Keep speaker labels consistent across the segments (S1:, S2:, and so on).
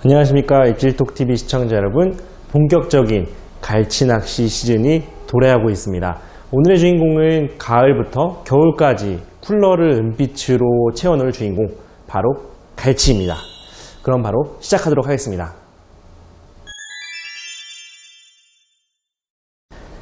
S1: 안녕하십니까, 입질톡TV 시청자 여러분. 본격적인 갈치 낚시 시즌이 도래하고 있습니다. 오늘의 주인공은 가을부터 겨울까지 쿨러를 은빛으로 채워놓을 주인공, 바로 갈치입니다. 그럼 바로 시작하도록 하겠습니다.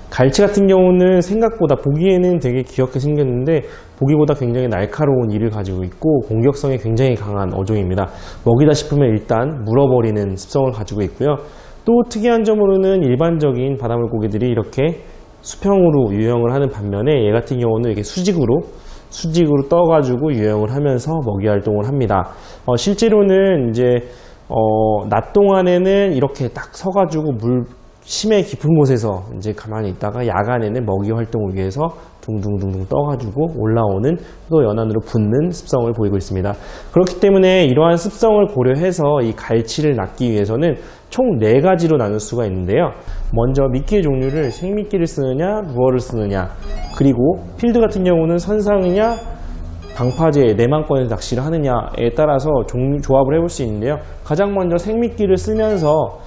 S1: 갈치 같은 경우는 생각보다 보기에는 되게 귀엽게 생겼는데 보기보다 굉장히 날카로운 이를 가지고 있고 공격성이 굉장히 강한 어종입니다. 먹이다 싶으면 일단 물어버리는 습성을 가지고 있고요. 또 특이한 점으로는 일반적인 바닷물 고기들이 이렇게 수평으로 유영을 하는 반면에 얘 같은 경우는 이렇게 수직으로 떠가지고 유영을 하면서 먹이 활동을 합니다. 실제로는 이제 낮 동안에는 이렇게 딱 서가지고 심해 깊은 곳에서 이제 가만히 있다가 야간에는 먹이 활동을 위해서 둥둥둥둥 떠가지고 올라오는 또 연안으로 붙는 습성을 보이고 있습니다. 그렇기 때문에 이러한 습성을 고려해서 이 갈치를 낚기 위해서는 총 4가지로 나눌 수가 있는데요. 먼저 미끼의 종류를 생미끼를 쓰느냐 루어를 쓰느냐, 그리고 필드 같은 경우는 선상이냐 방파제 내만권에서 낚시를 하느냐에 따라서 조합을 해볼 수 있는데요. 가장 먼저 생미끼를 쓰면서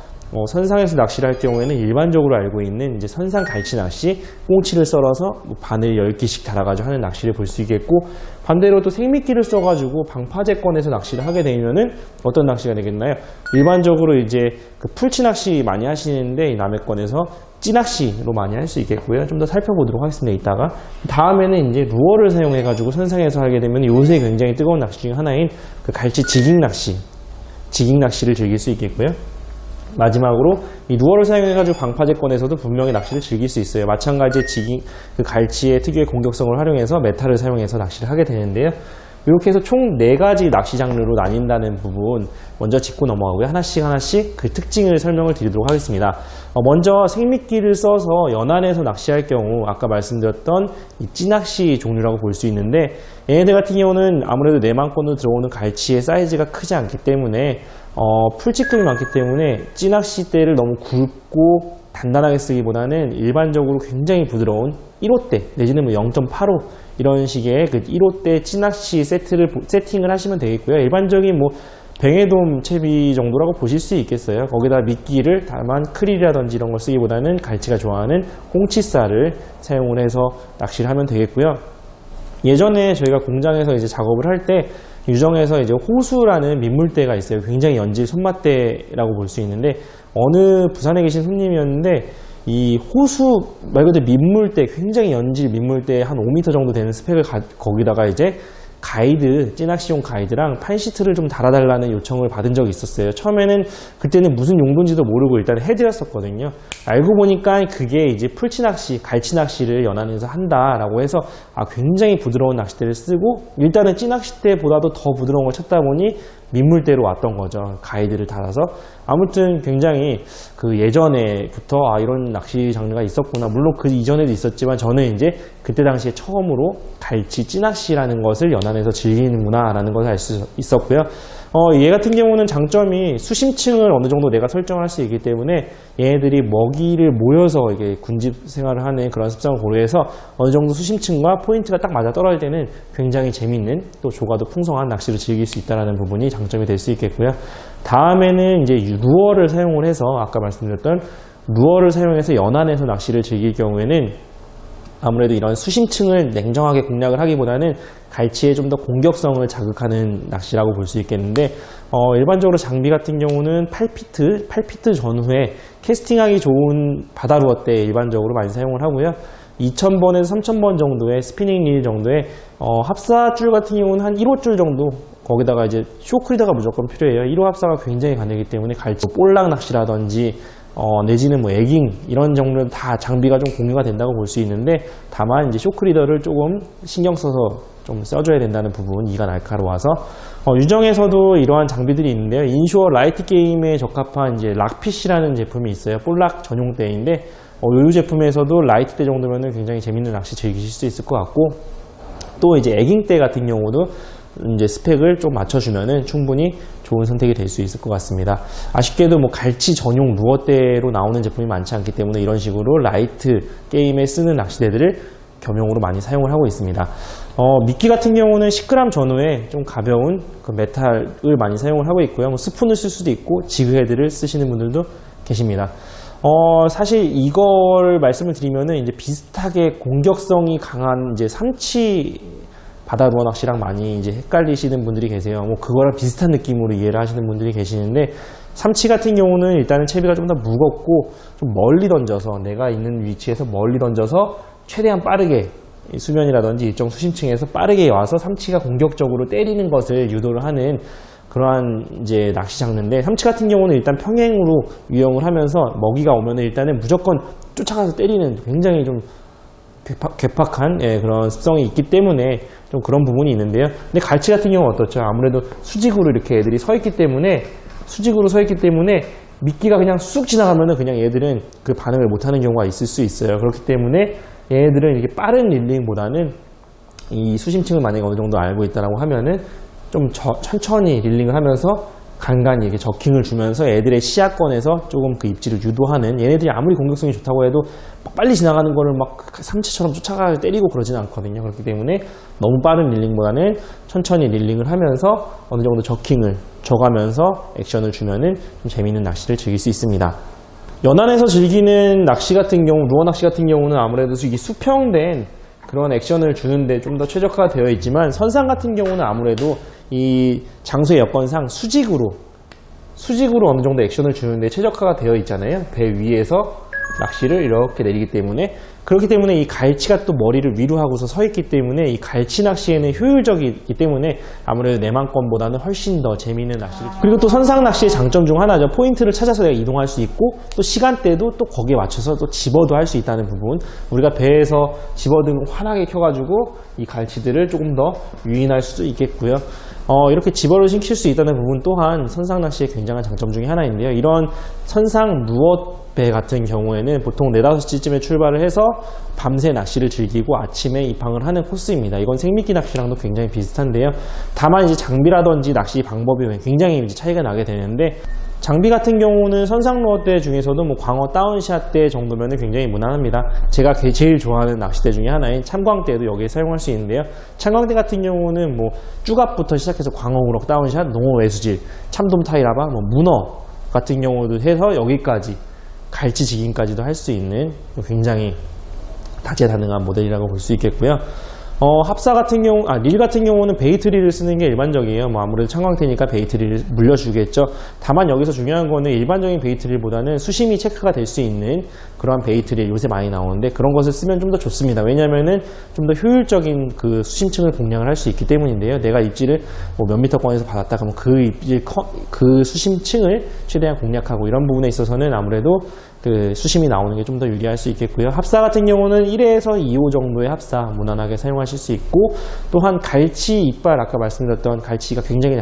S1: 선상에서 낚시를 할 경우에는 일반적으로 알고 있는 이제 선상 갈치 낚시, 꽁치를 썰어서 바늘 10개씩 달아가지고 하는 낚시를 볼 수 있겠고, 반대로 또 생미끼를 써가지고 방파제권에서 낚시를 하게 되면은 어떤 낚시가 되겠나요? 일반적으로 이제 그 풀치 낚시 많이 하시는데 남해권에서 찌낚시로 많이 할 수 있겠고요. 좀 더 살펴보도록 하겠습니다. 이따가 다음에는 이제 루어를 사용해가지고 선상에서 하게 되면 요새 굉장히 뜨거운 낚시 중 하나인 그 갈치 지깅 낚시를 즐길 수 있겠고요. 마지막으로 이 루어를 사용해가지고 방파제권에서도 분명히 낚시를 즐길 수 있어요. 마찬가지의 그 갈치의 특유의 공격성을 활용해서 메탈을 사용해서 낚시를 하게 되는데요. 이렇게 해서 총 4가지 낚시 장르로 나뉜다는 부분 먼저 짚고 넘어가고요. 하나씩 그 특징을 설명을 드리도록 하겠습니다. 먼저 생미끼를 써서 연안에서 낚시할 경우 아까 말씀드렸던 이 찌낚시 종류라고 볼 수 있는데, 얘네들 같은 경우는 아무래도 내만권으로 들어오는 갈치의 사이즈가 크지 않기 때문에 풀치급이 많기 때문에 찌낚싯대를 너무 굵고 단단하게 쓰기보다는 일반적으로 굉장히 부드러운 1호대 내지는 0.85 이런 식의 그 1호대 찌낚시 세팅을 하시면 되겠고요. 일반적인 뱅에돔 채비 정도라고 보실 수 있겠어요. 거기다 미끼를 다만 크릴이라든지 이런 걸 쓰기보다는 갈치가 좋아하는 홍치살을 사용을 해서 낚시를 하면 되겠고요. 예전에 저희가 공장에서 이제 작업을 할 때 유정에서 이제 호수라는 민물대가 있어요. 굉장히 연질 손맛대라고 볼 수 있는데, 어느 부산에 계신 손님이었는데 이 호수 말 그대로 민물대, 굉장히 연질 민물대 한 5m 정도 되는 스펙을 거기다가 이제 찌낚시용 가이드랑 판시트를 좀 달아달라는 요청을 받은 적이 있었어요. 처음에는 그때는 무슨 용도인지도 모르고 일단 해드렸었거든요. 알고 보니까 그게 이제 풀치낚시, 갈치낚시를 연안에서 한다라고 해서 굉장히 부드러운 낚싯대를 쓰고, 일단은 찌낚싯대보다도 더 부드러운 걸 찾다 보니 민물대로 왔던 거죠. 가이드를 달아서. 아무튼 굉장히 그 예전에부터 이런 낚시 장르가 있었구나. 물론 그 이전에도 있었지만 저는 이제 그때 당시에 처음으로 갈치 찌낚시라는 것을 연안에서 즐기는구나 라는 것을 알 수 있었고요. 얘 같은 경우는 장점이 수심층을 어느 정도 내가 설정할 수 있기 때문에 얘네들이 먹이를 모여서 이게 군집 생활을 하는 그런 습성을 고려해서 어느 정도 수심층과 포인트가 딱 맞아 떨어질 때는 굉장히 재밌는, 또 조과도 풍성한 낚시를 즐길 수 있다는 부분이 장점이 될 수 있겠고요. 다음에는 이제 루어를 사용을 해서 아까 말씀드렸던 루어를 사용해서 연안에서 낚시를 즐길 경우에는 아무래도 이런 수심층을 냉정하게 공략을 하기보다는 갈치의 좀 더 공격성을 자극하는 낚시라고 볼 수 있겠는데, 일반적으로 장비 같은 경우는 8피트 전후에 캐스팅하기 좋은 바다루어 때 일반적으로 많이 사용을 하고요. 2000번에서 3000번 정도의 스피닝 릴 정도의 합사줄 같은 경우는 한 1호 줄 정도, 거기다가 이제 쇼크리더가 무조건 필요해요. 1호 합사가 굉장히 가능하기 때문에 갈치 볼락 낚시라든지 내지는 에깅 이런 정도는 다 장비가 좀 공유가 된다고 볼 수 있는데, 다만 이제 쇼크리더를 조금 신경 써서 좀 써줘야 된다는 부분, 이가 날카로워서. 유정에서도 이러한 장비들이 있는데요. 인쇼어 라이트 게임에 적합한 이제 락핏이라는 제품이 있어요. 볼락 전용대인데 이 제품에서도 라이트대 정도면은 굉장히 재밌는 낚시 즐기실 수 있을 것 같고, 또 이제 에깅대 같은 경우도 이제 스펙을 좀 맞춰주면은 충분히 좋은 선택이 될 수 있을 것 같습니다. 아쉽게도 갈치 전용 루어대로 나오는 제품이 많지 않기 때문에 이런 식으로 라이트 게임에 쓰는 낚시대들을 겸용으로 많이 사용을 하고 있습니다. 미끼 같은 경우는 10g 전후에 좀 가벼운 그 메탈을 많이 사용을 하고 있고요. 뭐 스푼을 쓸 수도 있고 지그헤드를 쓰시는 분들도 계십니다. 사실 이걸 말씀을 드리면은 이제 비슷하게 공격성이 강한 이제 삼치 바다 루어 낚시랑 많이 이제 헷갈리시는 분들이 계세요. 뭐 그거랑 비슷한 느낌으로 이해를 하시는 분들이 계시는데, 삼치 같은 경우는 일단은 채비가 좀 더 무겁고 좀 멀리 던져서, 내가 있는 위치에서 멀리 던져서 최대한 빠르게 수면이라든지 일정 수심층에서 빠르게 와서 삼치가 공격적으로 때리는 것을 유도를 하는 그러한 이제 낚시 장르인데, 삼치 같은 경우는 일단 평행으로 유영을 하면서 먹이가 오면은 일단은 무조건 쫓아가서 때리는 굉장히 좀 괴팍한 그런 습성이 있기 때문에 좀 그런 부분이 있는데요. 근데 갈치 같은 경우는 어떻죠? 아무래도 수직으로 이렇게 애들이 서 있기 때문에, 미끼가 그냥 쑥 지나가면은 그냥 얘들은 그 반응을 못하는 경우가 있을 수 있어요. 그렇기 때문에 얘들은 이렇게 빠른 릴링보다는 이 수심층을 만약에 어느 정도 알고 있다라고 하면은 좀 천천히 릴링을 하면서 간간히 이렇게 저킹을 주면서 애들의 시야권에서 조금 그 입질을 유도하는, 얘네들이 아무리 공격성이 좋다고 해도 막 빨리 지나가는 거를 막 삼치처럼 쫓아가서 때리고 그러지는 않거든요. 그렇기 때문에 너무 빠른 릴링보다는 천천히 릴링을 하면서 어느 정도 저킹을 줘가면서 액션을 주면은 좀 재미있는 낚시를 즐길 수 있습니다. 연안에서 즐기는 낚시 같은 경우, 루어 낚시 같은 경우는 아무래도 이게 수평된 그런 액션을 주는데 좀 더 최적화가 되어 있지만, 선상 같은 경우는 아무래도 이 장소의 여건상 수직으로 어느 정도 액션을 주는데 최적화가 되어 있잖아요. 배 위에서 낚시를 이렇게 내리기 때문에, 그렇기 때문에 이 갈치가 또 머리를 위로 하고서 서 있기 때문에 이 갈치 낚시에는 효율적이기 때문에 아무래도 내만권보다는 훨씬 더 재미있는 낚시를. 그리고 또 선상 낚시의 장점 중 하나죠. 포인트를 찾아서 내가 이동할 수 있고, 또 시간대도 또 거기에 맞춰서 또 집어도 할 수 있다는 부분. 우리가 배에서 집어등을 환하게 켜가지고 이 갈치들을 조금 더 유인할 수도 있겠고요. 이렇게 집어를 시킬 수 있다는 부분 또한 선상 낚시의 굉장한 장점 중에 하나인데요. 이런 선상 루어배 같은 경우에는 보통 4, 5시쯤에 출발을 해서 밤새 낚시를 즐기고 아침에 입항을 하는 코스입니다. 이건 생미끼 낚시랑도 굉장히 비슷한데요. 다만 이제 장비라든지 낚시 방법이 굉장히 이제 차이가 나게 되는데, 장비 같은 경우는 선상 루어대 중에서도 뭐 광어 다운샷대 정도면 굉장히 무난합니다. 제가 제일 좋아하는 낚싯대 중에 하나인 참광대도 여기에 사용할 수 있는데요. 참광대 같은 경우는 뭐 쭈갑부터 시작해서 광어 우럭 다운샷, 농어 외수질, 참돔 타이라바, 뭐 문어 같은 경우도 해서 여기까지 갈치 지깅까지도 할 수 있는 굉장히 다재다능한 모델이라고 볼 수 있겠고요. 합사 같은 경우, 릴 같은 경우는 베이트릴을 쓰는 게 일반적이에요. 뭐 아무래도 창광대니까 베이트릴을 물려주겠죠. 다만 여기서 중요한 거는 일반적인 베이트릴보다는 수심이 체크가 될 수 있는 그러한 베이트릴 요새 많이 나오는데, 그런 것을 쓰면 좀 더 좋습니다. 왜냐면은 좀 더 효율적인 그 수심층을 공략을 할 수 있기 때문인데요. 내가 입질을 뭐 몇 미터권에서 받았다 그러면 그 수심층을 최대한 공략하고, 이런 부분에 있어서는 아무래도 그 수심이 나오는 게 좀 더 유리할 수 있겠고요. 합사 같은 경우는 1에서 2호 정도의 합사 무난하게 사용하실 수 있고, 또한 갈치 이빨, 아까 말씀드렸던 갈치가 굉장히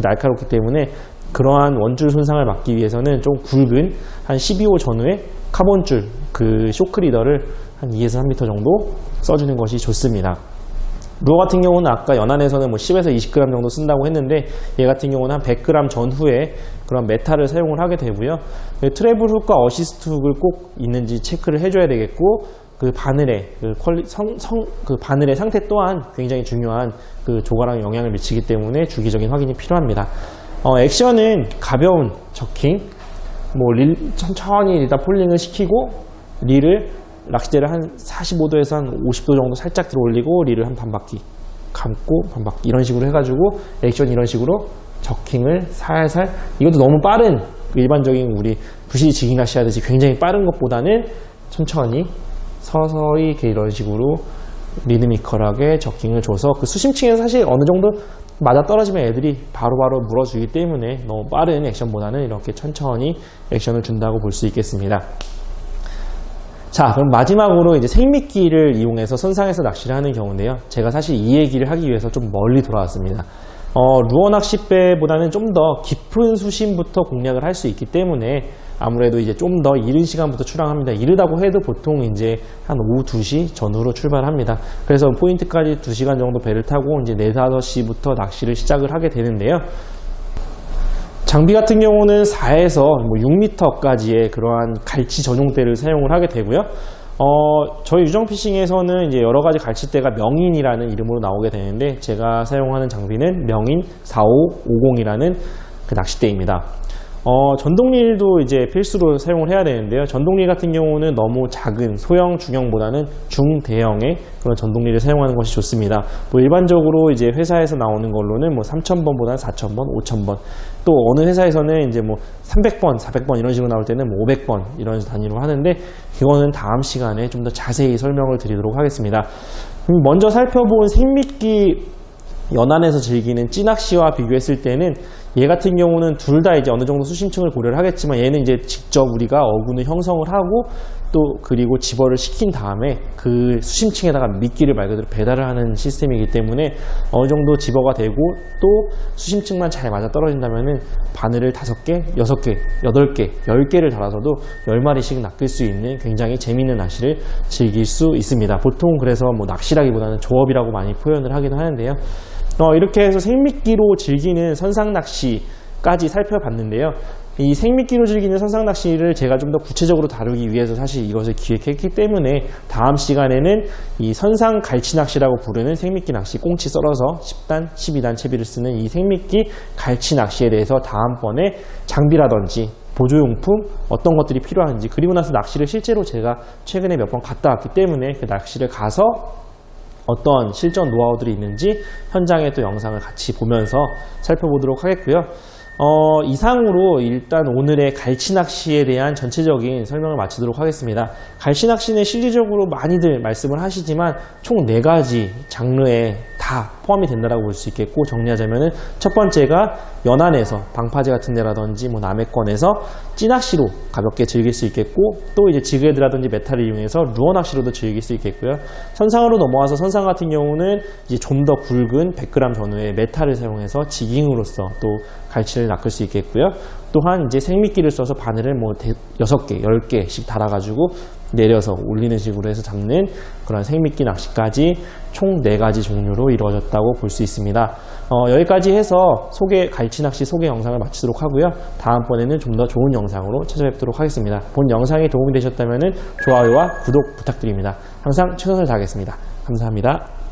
S1: 날카롭기 때문에 그러한 원줄 손상을 막기 위해서는 좀 굵은 한 12호 전후의 카본줄 그 쇼크리더를 한 2에서 3m 정도 써주는 것이 좋습니다. 루어 같은 경우는 아까 연안에서는 뭐 10에서 20g 정도 쓴다고 했는데, 얘 같은 경우는 한 100g 전후에 그런 메탈을 사용을 하게 되고요. 트래블 훅과 어시스트 훅을 꼭 있는지 체크를 해줘야 되겠고, 그 바늘의 그 바늘의 상태 또한 굉장히 중요한 그 조과랑에 영향을 미치기 때문에 주기적인 확인이 필요합니다. 액션은 가벼운 저킹, 뭐 릴 천천히 일단 폴링을 시키고, 릴을 낚싯대를 한 45도에서 한 50도 정도 살짝 들어 올리고, 릴을 한 반바퀴 감고 반바퀴 이런 식으로 해가지고 액션 이런 식으로 저킹을 살살, 이것도 너무 빠른 일반적인 우리 부시 지깅 낚시 하듯이 굉장히 빠른 것보다는 천천히 서서히 이렇게 이런 식으로 리드미컬하게 저킹을 줘서, 그 수심층에서 사실 어느 정도 맞아 떨어지면 애들이 바로바로 물어주기 때문에 너무 빠른 액션보다는 이렇게 천천히 액션을 준다고 볼 수 있겠습니다. 자, 그럼 마지막으로 이제 생미끼를 이용해서 선상에서 낚시를 하는 경우인데요. 제가 사실 이 얘기를 하기 위해서 좀 멀리 돌아왔습니다. 루어 낚싯배보다는 좀 더 깊은 수심부터 공략을 할 수 있기 때문에 아무래도 이제 좀 더 이른 시간부터 출항합니다. 이르다고 해도 보통 이제 한 오후 2시 전후로 출발합니다. 그래서 포인트까지 2시간 정도 배를 타고 이제 4, 5시부터 낚시를 시작을 하게 되는데요. 장비 같은 경우는 4에서 6m까지의 그러한 갈치 전용대를 사용을 하게 되고요. 저희 유정피싱에서는 이제 여러 가지 갈치대가 명인이라는 이름으로 나오게 되는데, 제가 사용하는 장비는 명인 4550이라는 그 낚싯대입니다. 전동릴도 이제 필수로 사용을 해야 되는데요. 전동릴 같은 경우는 너무 작은 소형, 중형보다는 중대형의 그런 전동릴을 사용하는 것이 좋습니다. 뭐 일반적으로 이제 회사에서 나오는 걸로는 뭐 3000번보다는 4000번, 5000번. 또 어느 회사에서는 이제 뭐 300번, 400번 이런 식으로 나올 때는 뭐 500번 이런 단위로 하는데, 이거는 다음 시간에 좀 더 자세히 설명을 드리도록 하겠습니다. 먼저 살펴본 생미끼 연안에서 즐기는 찌낚시와 비교했을 때는, 얘 같은 경우는 둘 다 이제 어느 정도 수심층을 고려를 하겠지만, 얘는 이제 직접 우리가 어군을 형성을 하고 또 그리고 집어를 시킨 다음에 그 수심층에다가 미끼를 말 그대로 배달을 하는 시스템이기 때문에, 어느 정도 집어가 되고 또 수심층만 잘 맞아 떨어진다면은 바늘을 5개, 6개, 8개, 10개를 달아서도 10마리씩 낚을 수 있는 굉장히 재미있는 낚시를 즐길 수 있습니다. 보통 그래서 뭐 낚시라기보다는 조업이라고 많이 표현을 하기도 하는데요. 이렇게 해서 생미끼로 즐기는 선상낚시까지 살펴봤는데요. 이 생미끼로 즐기는 선상낚시를 제가 좀 더 구체적으로 다루기 위해서 사실 이것을 기획했기 때문에, 다음 시간에는 이 선상 갈치낚시라고 부르는 생미끼 낚시, 꽁치 썰어서 10단, 12단 채비를 쓰는 이 생미끼 갈치 낚시에 대해서 다음번에 장비라든지 보조용품 어떤 것들이 필요한지, 그리고 나서 낚시를 실제로 제가 최근에 몇 번 갔다 왔기 때문에 그 낚시를 가서 어떤 실전 노하우들이 있는지 현장의 또 영상을 같이 보면서 살펴보도록 하겠고요. 이상으로 일단 오늘의 갈치낚시에 대한 전체적인 설명을 마치도록 하겠습니다. 갈치낚시는 실질적으로 많이들 말씀을 하시지만 총 4가지 장르에 다 포함이 된다고 볼 수 있겠고, 정리하자면은 첫 번째가 연안에서 방파제 같은 데라든지 뭐 남해권에서 찌낚시로 가볍게 즐길 수 있겠고, 또 이제 지그헤드라든지 메탈을 이용해서 루어 낚시로도 즐길 수 있겠고요. 선상으로 넘어와서 선상 같은 경우는 이제 좀 더 굵은 100g 전후의 메탈을 사용해서 지깅으로서 또 갈치를 낚을 수 있겠고요. 또한 이제 생미끼를 써서 바늘을 뭐 6개, 10개씩 달아가지고 내려서 올리는 식으로 해서 잡는 그런 생미끼 낚시까지 총 4가지 종류로 이루어졌다고 볼 수 있습니다. 여기까지 해서 갈치 낚시 소개 영상을 마치도록 하고요. 다음번에는 좀 더 좋은 영상으로 찾아뵙도록 하겠습니다. 본 영상이 도움이 되셨다면 좋아요와 구독 부탁드립니다. 항상 최선을 다하겠습니다. 감사합니다.